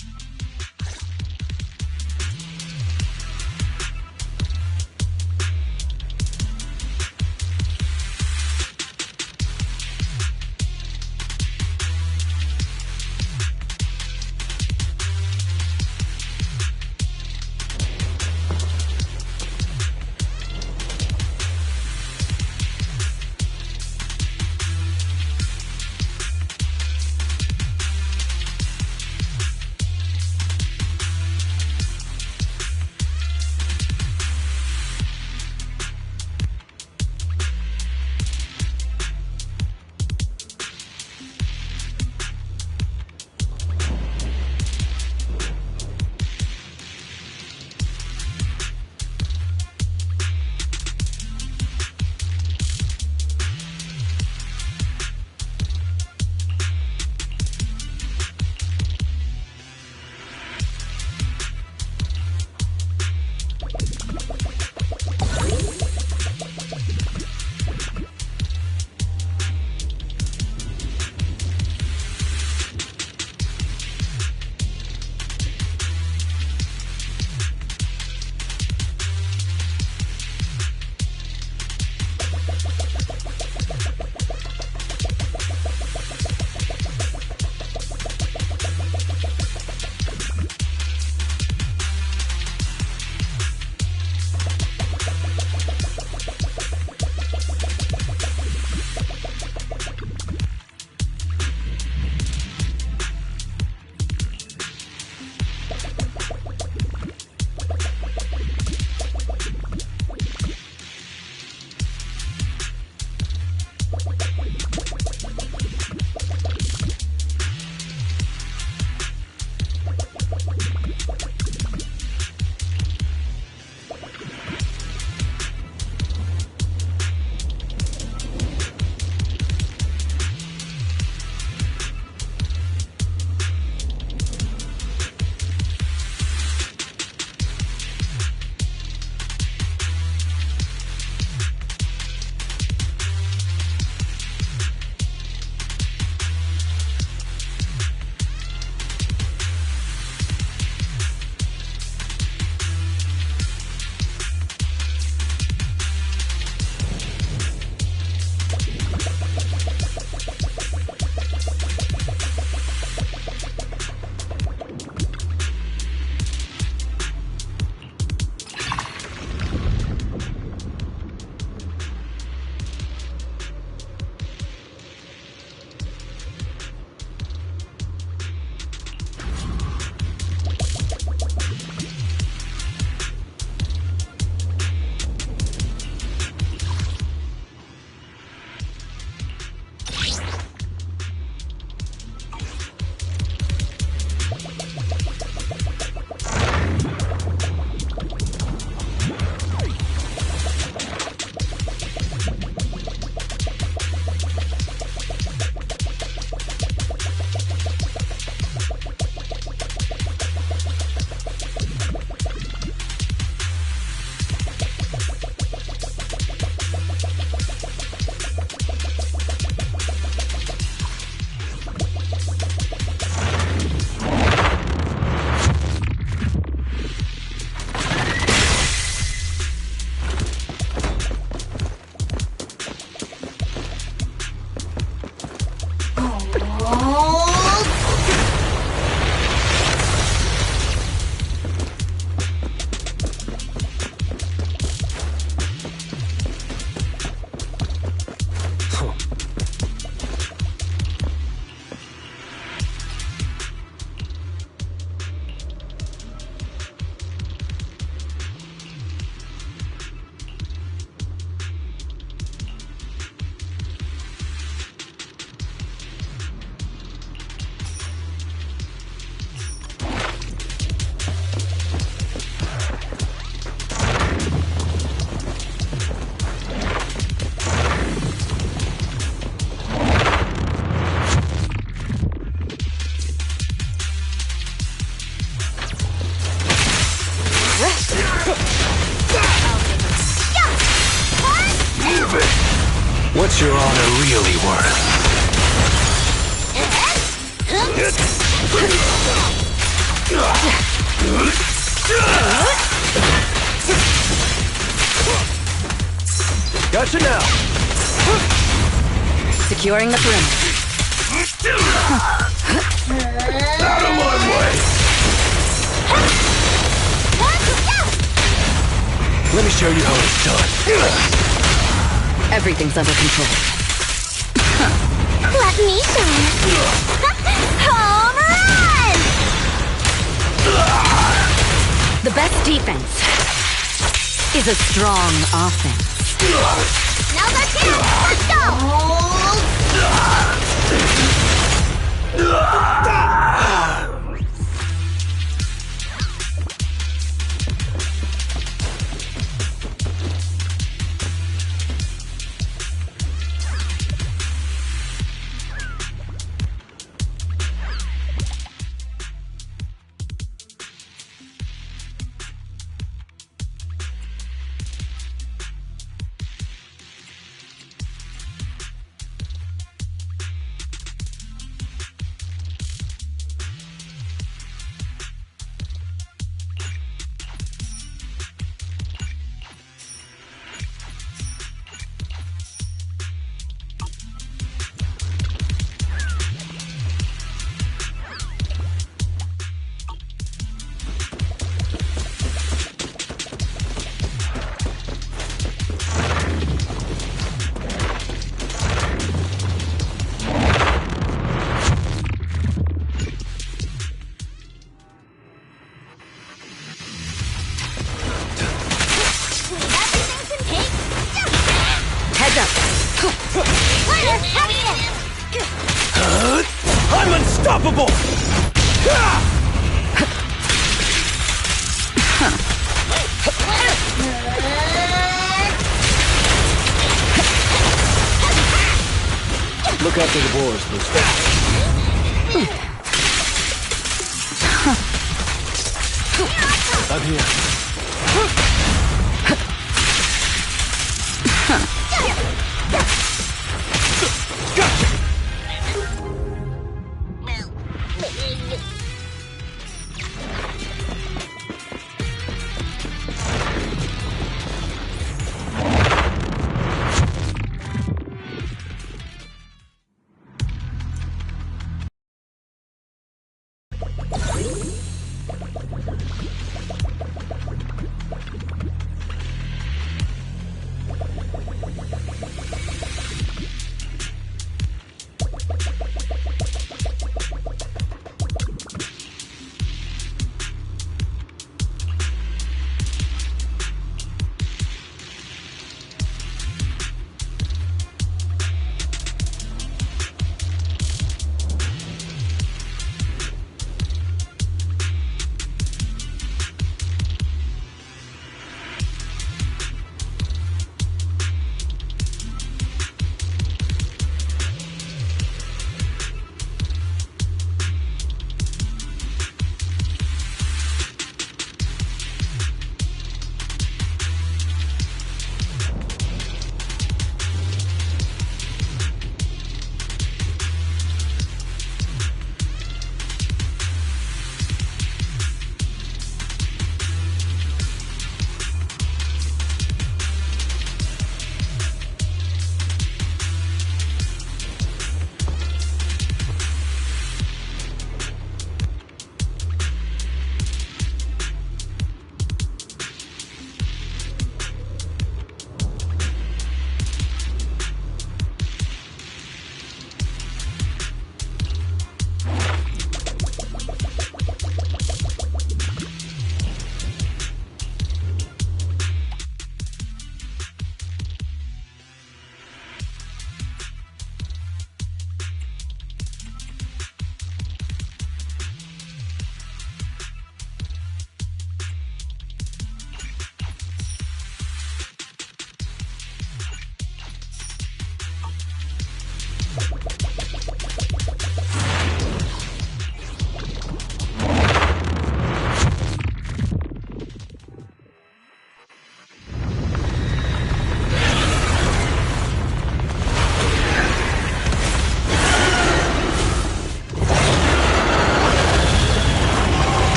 What's your honor really worth? Gotcha now. Securing the perimeter. Out of my way. Let me show you how it's done. Everything's under control. Let me show you. Home run! The best defense is a strong offense. Number 2, let's go! I'm unstoppable! Look after the boars, Booster. I'm here. Gotcha!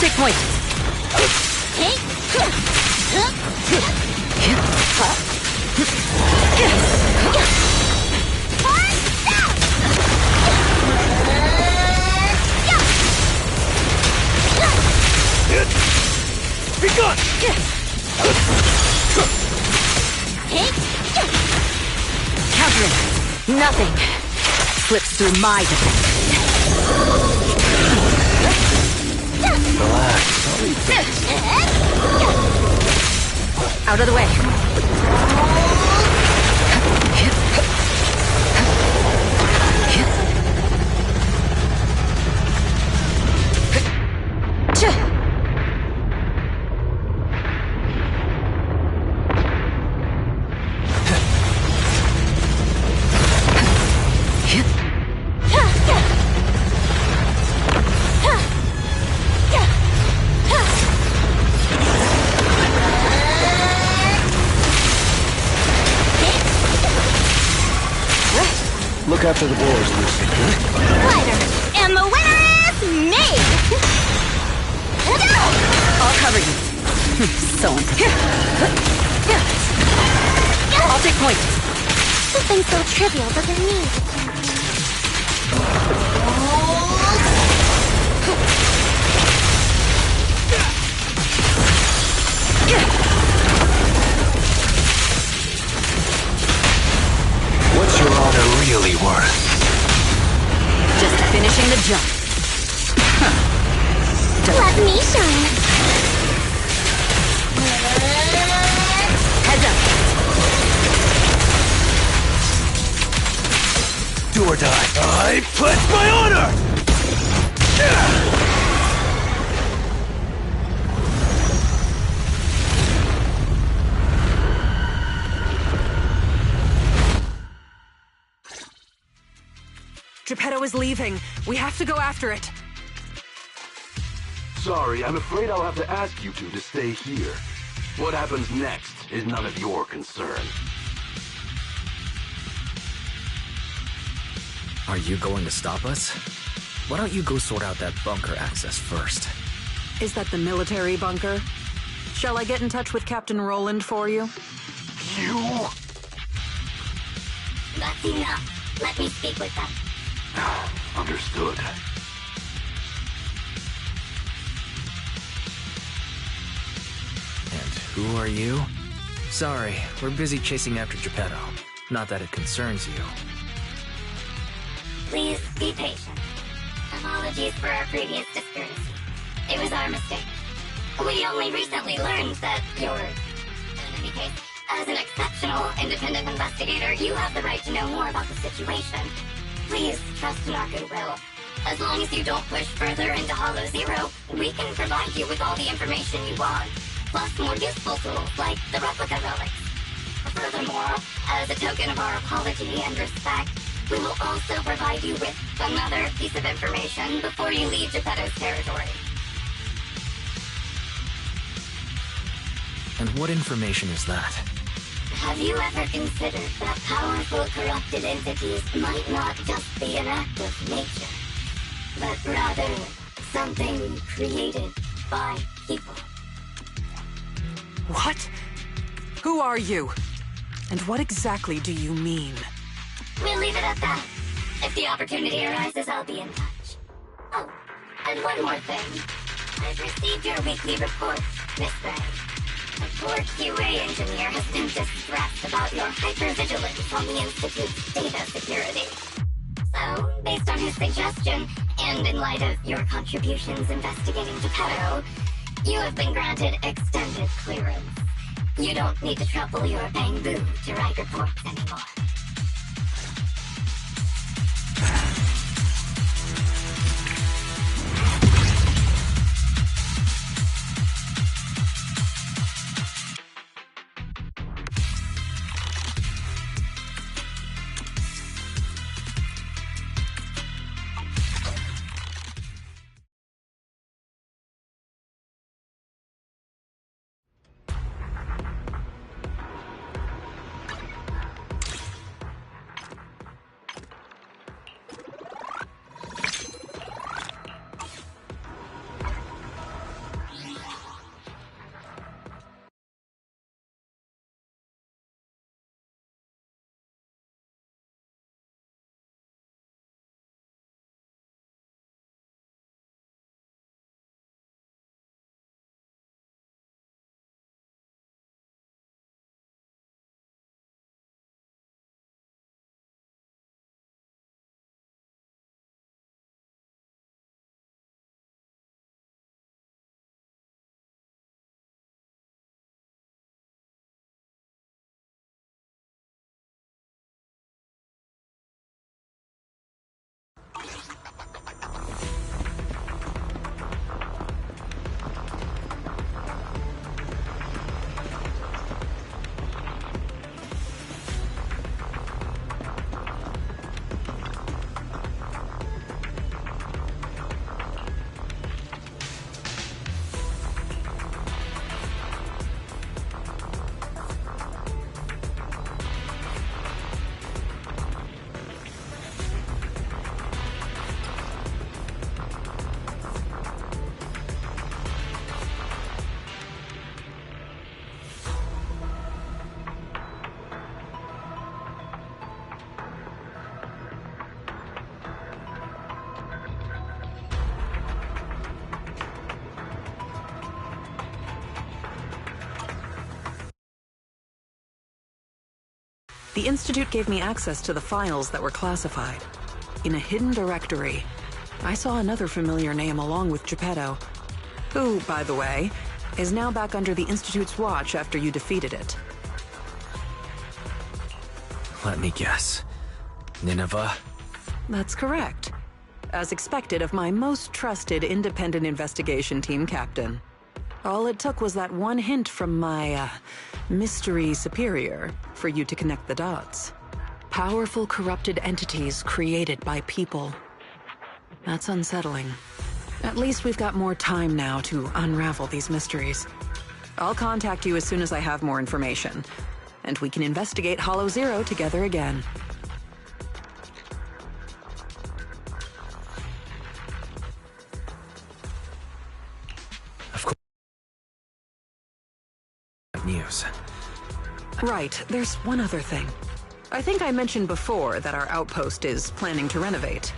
take point. Be gone! Countering. Nothing slips through my defense. Relax. Out of the way. Look after the boys, Lucy. Fighter, and the winner is me! I'll cover you. So I'll take point. Something so trivial doesn't need. What's your honor really worth? Just finishing the jump. Let me shine. Heads up. Do or die. I pledge my honor! Geppetto is leaving. We have to go after it. Sorry, I'm afraid I'll have to ask you two to stay here. What happens next is none of your concern. Are you going to stop us? Why don't you go sort out that bunker access first? Is that the military bunker? Shall I get in touch with Captain Roland for you? You? That's enough. Let me speak with them. Understood. And who are you? Sorry, we're busy chasing after Geppetto. Not that it concerns you. Please be patient. Apologies for our previous discourtesy. It was our mistake. We only recently learned that you're... In any case, as an exceptional independent investigator, you have the right to know more about the situation. Please trust in our goodwill. As long as you don't push further into Hollow Zero, we can provide you with all the information you want, plus more useful tools like the replica relics. Furthermore, as a token of our apology and respect, we will also provide you with another piece of information before you leave Geppetto's territory. And what information is that? Have you ever considered that powerful corrupted entities might not just be an act of nature, but rather something created by people? What? Who are you? And what exactly do you mean? We'll leave it at that. If the opportunity arises, I'll be in touch. Oh, and one more thing. I've received your weekly report, Miss Ray. The poor QA engineer has been distressed about your hypervigilance on the Institute's data security. So, based on his suggestion, and in light of your contributions investigating Geppetto, you have been granted extended clearance. You don't need to trouble your Bangbu to write reports anymore. The Institute gave me access to the files that were classified. In a hidden directory, I saw another familiar name along with Geppetto, who, by the way, is now back under the Institute's watch after you defeated it. Let me guess. Nineveh? That's correct. As expected of my most trusted independent investigation team captain. All it took was that one hint from my, mystery superior for you to connect the dots. Powerful corrupted entities created by people. That's unsettling. At least we've got more time now to unravel these mysteries. I'll contact you as soon as I have more information, and we can investigate Hollow Zero together again. Of course. News. Right, there's one other thing. I think I mentioned before that our outpost is planning to renovate.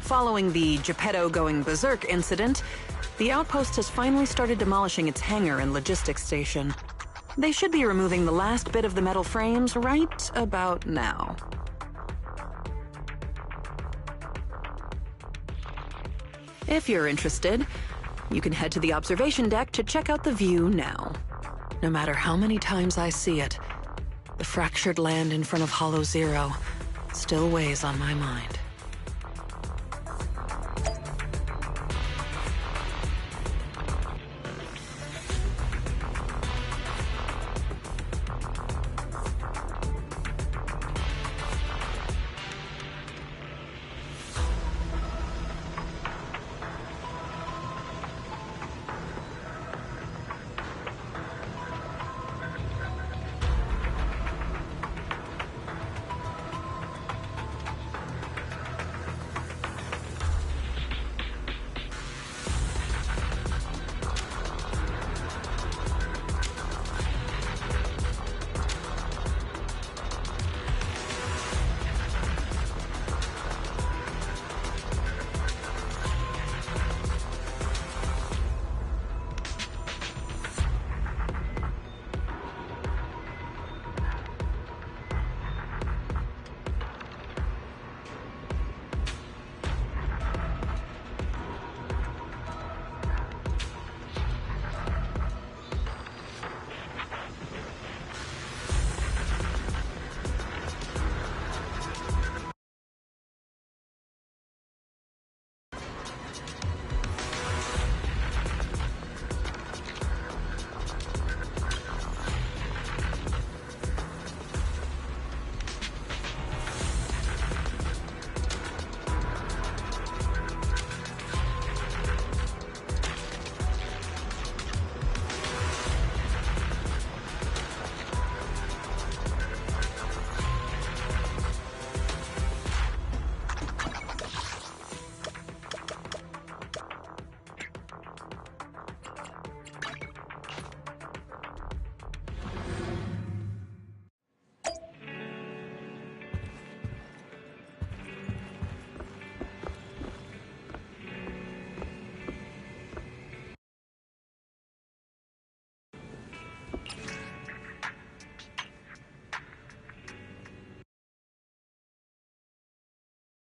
Following the Geppetto going berserk incident, the outpost has finally started demolishing its hangar and logistics station. They should be removing the last bit of the metal frames right about now. If you're interested, you can head to the observation deck to check out the view now. No matter how many times I see it, the fractured land in front of Hollow Zero still weighs on my mind.